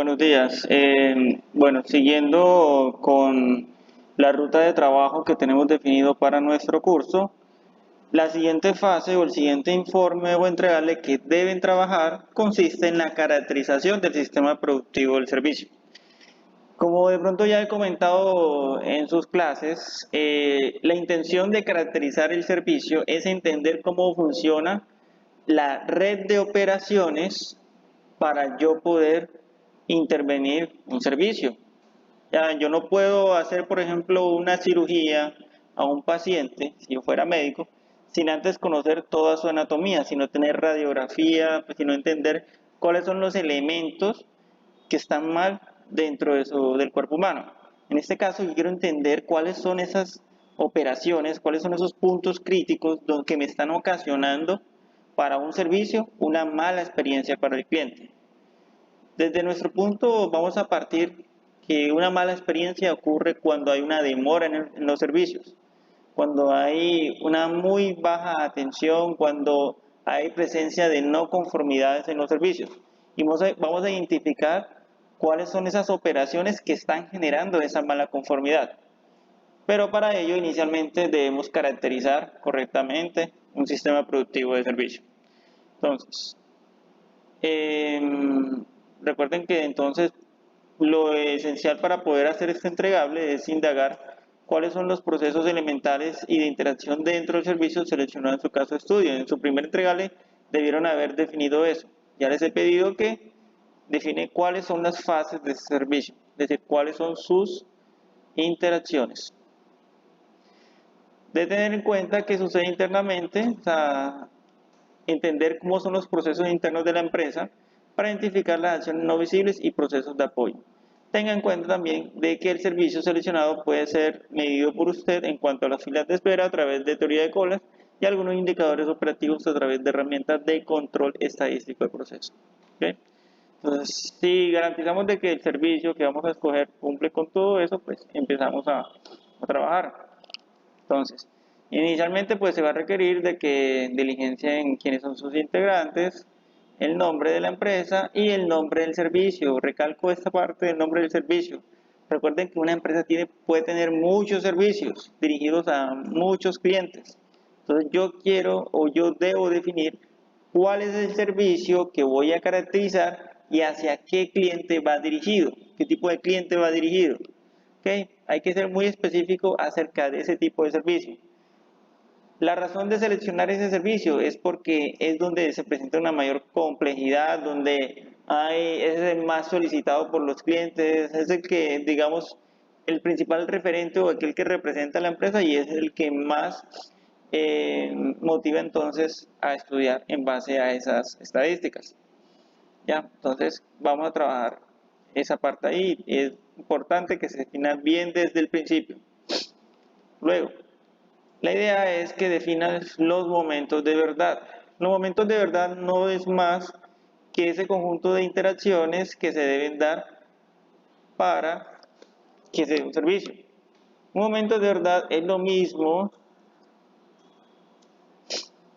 Buenos días. Bueno, siguiendo con la ruta de trabajo que tenemos definido para nuestro curso, la siguiente fase o el siguiente informe o entregable que deben trabajar consiste en la caracterización del sistema productivo del servicio. Como de pronto ya he comentado en sus clases, la intención de caracterizar el servicio es entender cómo funciona la red de operaciones para yo poder intervenir un servicio. Ya, yo no puedo hacer, por ejemplo, una cirugía a un paciente, si yo fuera médico, sin antes conocer toda su anatomía, sino tener radiografía, pues, sino entender cuáles son los elementos que están mal dentro de del cuerpo humano. En este caso, yo quiero entender cuáles son esas operaciones, cuáles son esos puntos críticos que me están ocasionando para un servicio una mala experiencia para el cliente. Desde nuestro punto vamos a partir que una mala experiencia ocurre cuando hay una demora en los servicios, cuando hay una muy baja atención, cuando hay presencia de no conformidades en los servicios. Y vamos a identificar cuáles son esas operaciones que están generando esa mala conformidad. Pero para ello inicialmente debemos caracterizar correctamente un sistema productivo de servicio. Entonces, recuerden que entonces lo esencial para poder hacer este entregable es indagar cuáles son los procesos elementales y de interacción dentro del servicio seleccionado en su caso de estudio. En su primer entregable debieron haber definido eso. Ya les he pedido que define cuáles son las fases de ese servicio, es decir, cuáles son sus interacciones. De tener en cuenta que sucede internamente, o sea, entender cómo son los procesos internos de la empresa para identificar las acciones no visibles y procesos de apoyo. Tenga en cuenta también de que el servicio seleccionado puede ser medido por usted en cuanto a las filas de espera a través de teoría de colas y algunos indicadores operativos a través de herramientas de control estadístico de proceso. ¿Okay? Entonces, si garantizamos de que el servicio que vamos a escoger cumple con todo eso, pues empezamos a trabajar. Entonces, inicialmente pues se va a requerir de que diligencien quiénes son sus integrantes, el nombre de la empresa y el nombre del servicio. Recalco esta parte del nombre del servicio. Recuerden que una empresa puede tener muchos servicios dirigidos a muchos clientes. Entonces yo quiero o yo debo definir cuál es el servicio que voy a caracterizar y hacia qué cliente va dirigido, qué tipo de cliente va dirigido. ¿Okay? Hay que ser muy específico acerca de ese tipo de servicio. La razón de seleccionar ese servicio es porque es donde se presenta una mayor complejidad, donde es el más solicitado por los clientes, es el que, digamos, el principal referente o aquel que representa a la empresa y es el que más motiva entonces a estudiar en base a esas estadísticas. ¿Ya? Entonces vamos a trabajar esa parte ahí. Es importante que se defina bien desde el principio. Luego, la idea es que definas los momentos de verdad. Los momentos de verdad no es más que ese conjunto de interacciones que se deben dar para que se dé un servicio. Un momento de verdad es lo mismo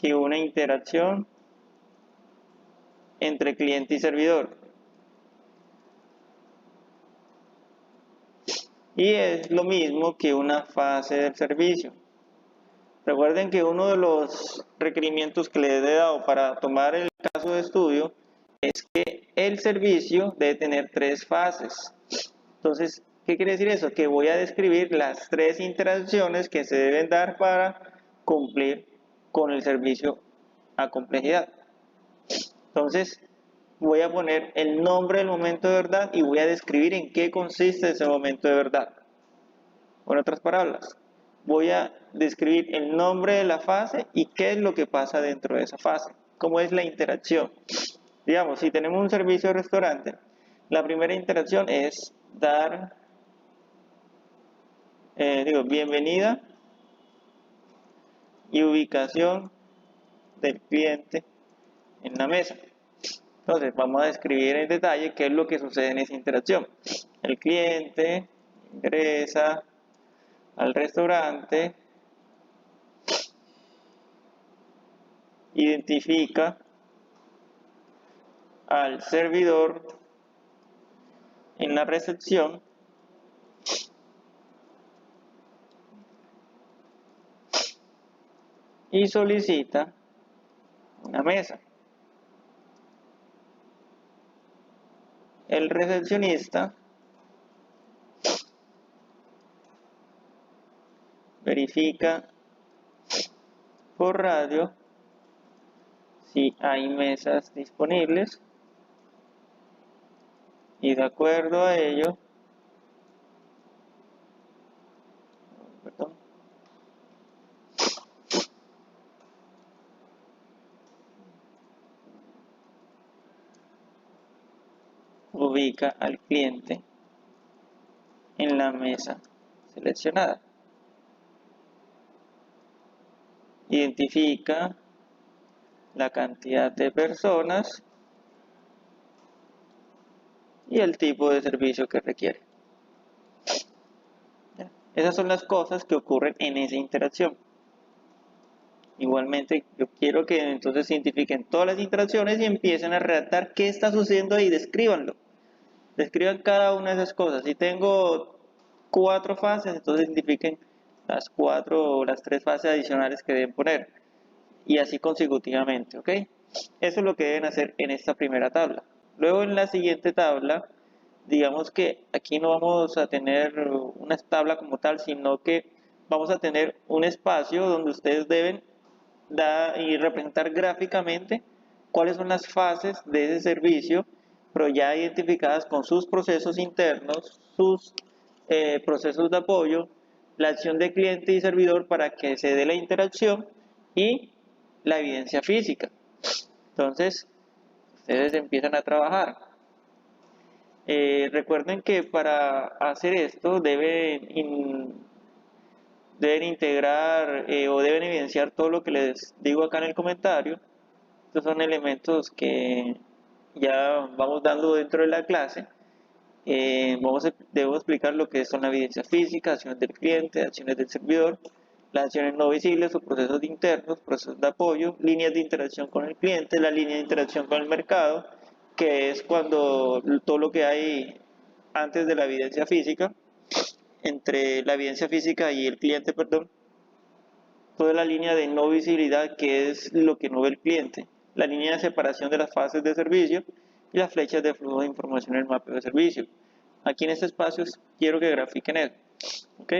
que una interacción entre cliente y servidor. Y es lo mismo que una fase del servicio. Recuerden que uno de los requerimientos que les he dado para tomar el caso de estudio es que el servicio debe tener 3 fases. Entonces, ¿qué quiere decir eso? Que voy a describir las 3 interacciones que se deben dar para cumplir con el servicio a complejidad. Entonces, voy a poner el nombre del momento de verdad y voy a describir en qué consiste ese momento de verdad. Con otras palabras, voy a describir el nombre de la fase y qué es lo que pasa dentro de esa fase, cómo es la interacción. Digamos, si tenemos un servicio de restaurante, la primera interacción es dar, bienvenida y ubicación del cliente en la mesa. Entonces, vamos a describir en detalle qué es lo que sucede en esa interacción. El cliente ingresa al restaurante, identifica al servidor en la recepción y solicita una mesa. El recepcionista verifica por radio si hay mesas disponibles y de acuerdo a ello, perdón, ubica al cliente en la mesa seleccionada. Identifica la cantidad de personas y el tipo de servicio que requiere. Esas son las cosas que ocurren en esa interacción. Igualmente, yo quiero que entonces identifiquen todas las interacciones y empiecen a redactar qué está sucediendo ahí, descríbanlo. Describan cada una de esas cosas. Si tengo 4 fases, entonces identifiquen las 4 o las 3 fases adicionales que deben poner. Y así consecutivamente, ¿ok? Eso es lo que deben hacer en esta primera tabla. Luego en la siguiente tabla, digamos que aquí no vamos a tener una tabla como tal, sino que vamos a tener un espacio donde ustedes deben dar y representar gráficamente cuáles son las fases de ese servicio, pero ya identificadas con sus procesos internos, sus procesos de apoyo, la acción de cliente y servidor para que se dé la interacción y la evidencia física. Entonces, ustedes empiezan a trabajar. Recuerden que para hacer esto deben integrar o deben evidenciar todo lo que les digo acá en el comentario. Estos son elementos que ya vamos dando dentro de la clase. Debo explicar lo que son la evidencia física, acciones del cliente, acciones del servidor, las acciones no visibles o procesos internos, procesos de apoyo, líneas de interacción con el cliente, la línea de interacción con el mercado, que es cuando todo lo que hay antes de la evidencia física, entre la evidencia física y el cliente, perdón, toda la línea de no visibilidad, que es lo que no ve el cliente, la línea de separación de las fases de servicio y las flechas de flujo de información en el mapeo de servicio. Aquí en este espacio quiero que grafiquen eso, ¿ok?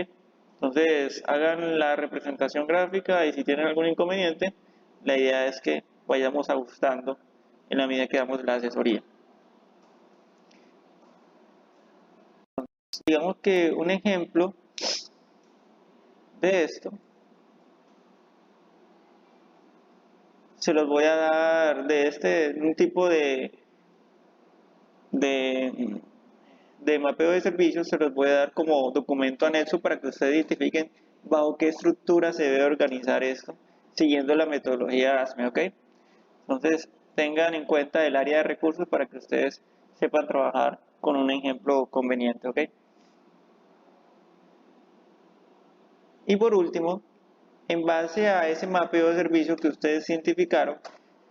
Entonces hagan la representación gráfica y si tienen algún inconveniente, la idea es que vayamos ajustando en la medida que damos la asesoría. Digamos que un ejemplo de esto se los voy a dar de un tipo de, de mapeo de servicios, se los voy a dar como documento anexo para que ustedes identifiquen bajo qué estructura se debe organizar esto, siguiendo la metodología ASME, ¿ok? Entonces, tengan en cuenta el área de recursos para que ustedes sepan trabajar con un ejemplo conveniente, ¿ok? Y por último, en base a ese mapeo de servicios que ustedes identificaron,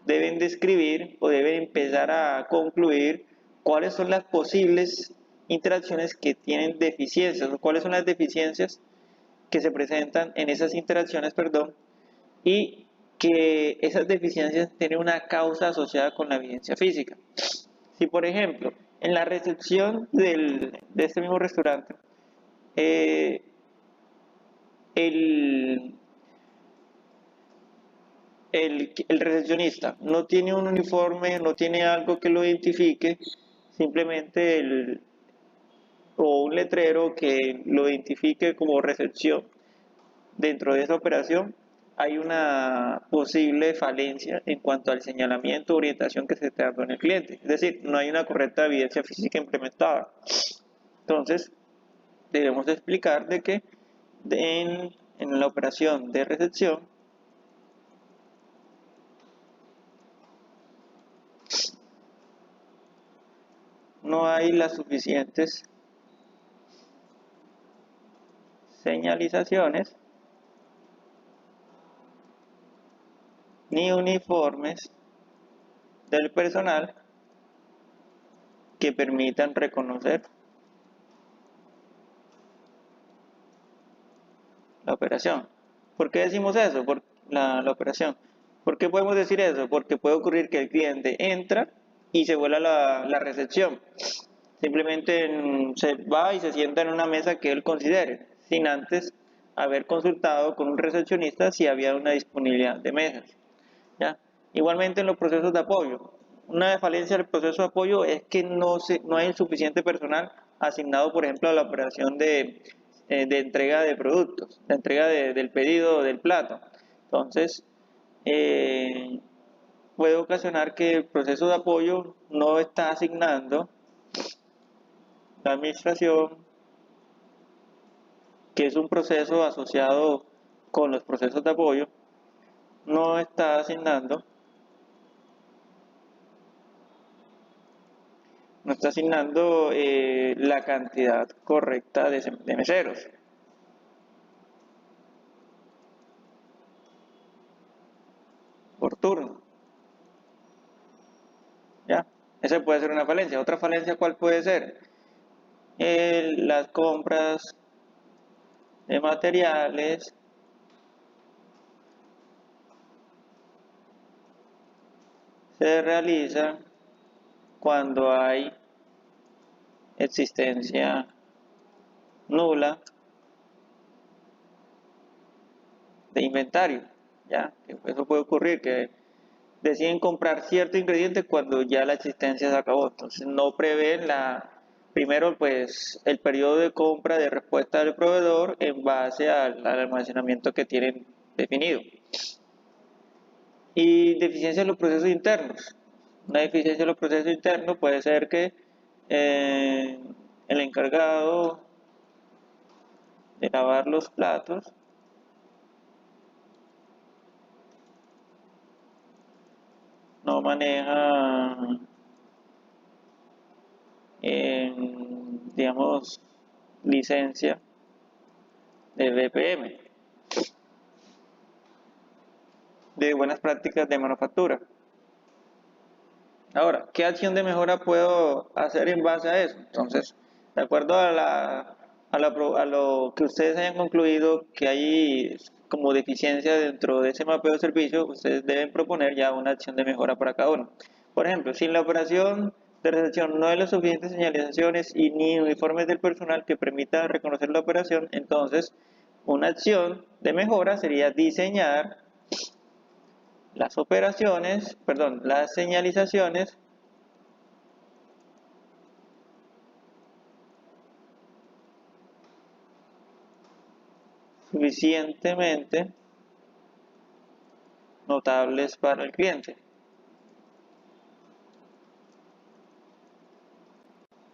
deben describir o deben empezar a concluir cuáles son las posibles interacciones que tienen deficiencias o cuáles son las deficiencias que se presentan en esas interacciones, perdón, y que esas deficiencias tienen una causa asociada con la evidencia física. Si por ejemplo, en la recepción de este mismo restaurante, eh, el, el recepcionista no tiene un uniforme, no tiene algo que lo identifique, simplemente o un letrero que lo identifique como recepción dentro de esa operación, hay una posible falencia en cuanto al señalamiento o orientación que se está dando en el cliente. Es decir, no hay una correcta evidencia física implementada. Entonces, debemos explicar de que en la operación de recepción no hay las suficientes señalizaciones ni uniformes del personal que permitan reconocer la operación. ¿Por qué decimos eso? Por la operación. ¿Por qué podemos decir eso? Porque puede ocurrir que el cliente entra y se vuela la recepción. Simplemente se va y se sienta en una mesa que él considere, sin antes haber consultado con un recepcionista si había una disponibilidad de mesas. ¿Ya? Igualmente en los procesos de apoyo. Una falencia del proceso de apoyo es que no hay suficiente personal asignado, por ejemplo, a la operación de entrega de productos, de entrega del pedido del plato. Entonces, eh, puede ocasionar que el proceso de apoyo no está asignando la administración, que es un proceso asociado con los procesos de apoyo, no está asignando la cantidad correcta de meseros. Por turno. ¿Ya? Esa puede ser una falencia. Otra falencia, ¿cuál puede ser? Las compras de materiales se realizan cuando hay existencia nula de inventario. ¿Ya? Eso puede ocurrir, que deciden comprar cierto ingrediente cuando ya la existencia se acabó. Entonces no prevén primero pues el periodo de compra de respuesta del proveedor en base al almacenamiento que tienen definido. Y deficiencia en los procesos internos. Una deficiencia en los procesos internos puede ser que eh, el encargado de lavar los platos no maneja, digamos, licencia de BPM, de buenas prácticas de manufactura. Ahora, ¿qué acción de mejora puedo hacer en base a eso? Entonces, de acuerdo a lo que ustedes hayan concluido que hay como deficiencia dentro de ese mapeo de servicio, ustedes deben proponer ya una acción de mejora para cada uno. Por ejemplo, si en la operación de recepción no hay las suficientes señalizaciones y ni uniformes del personal que permita reconocer la operación, entonces una acción de mejora sería diseñar las señalizaciones suficientemente notables para el cliente,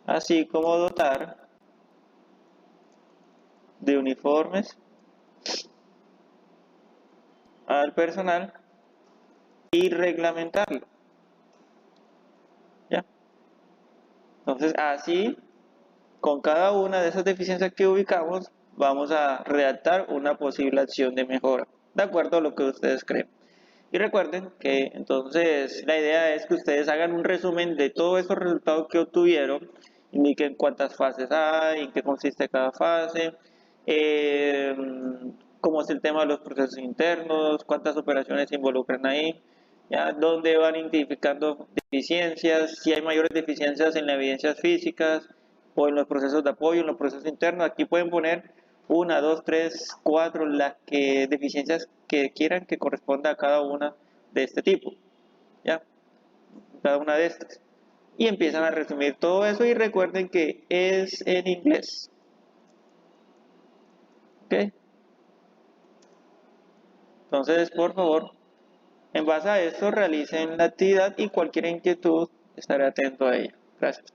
así como dotar de uniformes al personal y reglamentarlo. ¿Ya? Entonces, así, con cada una de esas deficiencias que ubicamos, vamos a redactar una posible acción de mejora, de acuerdo a lo que ustedes creen. Y recuerden que entonces la idea es que ustedes hagan un resumen de todos esos resultados que obtuvieron, indiquen cuántas fases hay, en qué consiste cada fase, eh, cómo es el tema de los procesos internos, cuántas operaciones se involucran ahí, ya, dónde van identificando deficiencias, si hay mayores deficiencias en las evidencias físicas o en los procesos de apoyo, en los procesos internos. Aquí pueden poner una, dos, tres, cuatro, las deficiencias que quieran que corresponda a cada una de este tipo, ¿ya? Cada una de estas. Y empiezan a resumir todo eso y recuerden que es en inglés, ¿ok? Entonces, por favor, en base a esto realicen la actividad y cualquier inquietud estaré atento a ella. Gracias.